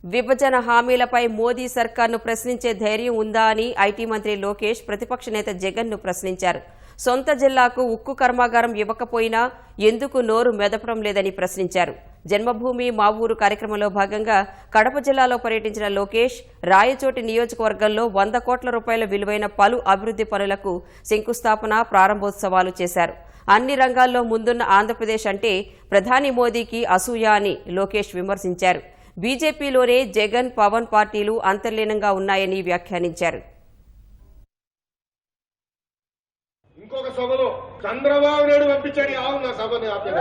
విభజన హామీలపై మోదీ సర్కార్ను ప్రశ్నించే ధైర్యం ఉందా అని ఐటీ మంత్రి లోకేష్ ప్రతిపక్ష నేత జగన్ను ప్రశ్నించారు. సొంత జిల్లాకు ఉక్కు కర్మాగారం ఇవ్వకపోయినా ఎందుకు నోరు మెదపడం లేదని ప్రశ్నించారు. జన్మభూమి మా ఊరు కార్యక్రమంలో భాగంగా కడప జిల్లాలో పర్యటించిన లోకేష్ రాయచోటి నియోజకవర్గంలో 100 కోట్ల రూపాయల విలువైన పలు అభివృద్ధి పనులకు శంకుస్థాపన, ప్రారంభోత్సవాలు చేశారు. అన్ని రంగాల్లో ముందున్న ఆంధ్రప్రదేశ్ అంటే ప్రధాని మోదీకి అసూయ అని లోకేష్ విమర్శించారు. బీజేపీలోనే జగన్, పవన్ పార్టీలు అంతర్లీనంగా ఉన్నాయని వ్యాఖ్యానించారు. ఇంకొక సభలో చంద్రబాబు నాయుడు పంపించాడు ఆవు నా సభని ఆపేది.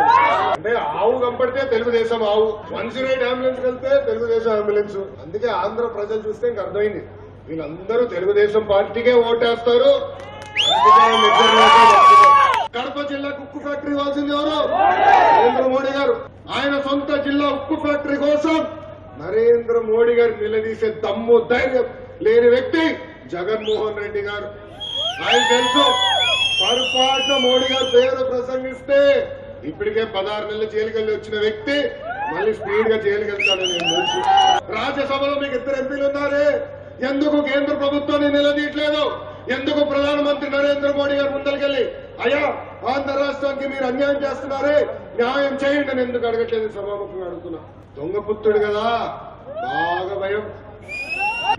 అంటే ఆవు కంపడితే తెలుగుదేశం ఆవు, 108 అంబులెన్స్ వెళ్తే తెలుగుదేశం అంబులెన్స్. అందుకే ఆంధ్ర ప్రజలు చూస్తే ఇంక అర్థమైంది, వీళ్ళందరూ తెలుగుదేశం పార్టీకే ఓటేస్తారు. కడప జిల్లాకు ఉక్కు ఫ్యాక్టరీ ఇవ్వాల్సింది ఎవరు? నరేంద్ర మోడీ గారు. ఆయన సొంత జిల్లా ఉక్కు ఫ్యాక్టరీ కోసం నరేంద్ర మోడీ గారు నిలదీసే దమ్ము ధైర్యం లేని వ్యక్తి జగన్మోహన్ రెడ్డి గారు. ఆయన తెలుసు, పొరపాటున మోడీ గారు పేరు ప్రసంగిస్తే ఇప్పటికే 16 నెలల జైలుకెళ్లి వచ్చిన వ్యక్తి మళ్ళీ స్పీడ్ గా జైలుకెళ్తాడని నేను తెలుసు. రాజ్యసభలో మీకు 2 ఎంపీలు ఉన్నారే, ఎందుకు కేంద్ర ప్రభుత్వాన్ని నిలదీయట్లేదు? ఎందుకు ప్రధానమంత్రి నరేంద్ర మోడీ గారు ముందరికెళ్లి అయ్యా ఆంధ్ర రాష్ట్రానికి మీరు అన్యాయం చేస్తున్నారే, న్యాయం చేయండి అని ఎందుకు అడగట్లేదు? సభాముఖంగా అడుగుతున్నా. దొంగపుత్రుడు కదా, బాగా భయం.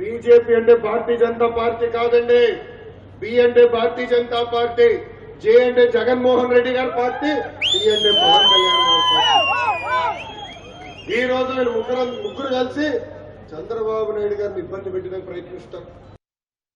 బీజేపీ అంటే భారతీయ జనతా పార్టీ కాదండి. బి అంటే భారతీయ జనతా పార్టీ, జే అంటే జగన్మోహన్ రెడ్డి గారి పార్టీ, డి అంటే పవన్ కళ్యాణ్ గారి పార్టీ. ఈ రోజు వీళ్ళు ముగ్గురు కలిసి చంద్రబాబు నాయుడు గారిని ఇబ్బంది పెట్టడానికి ప్రయత్నిస్తారు.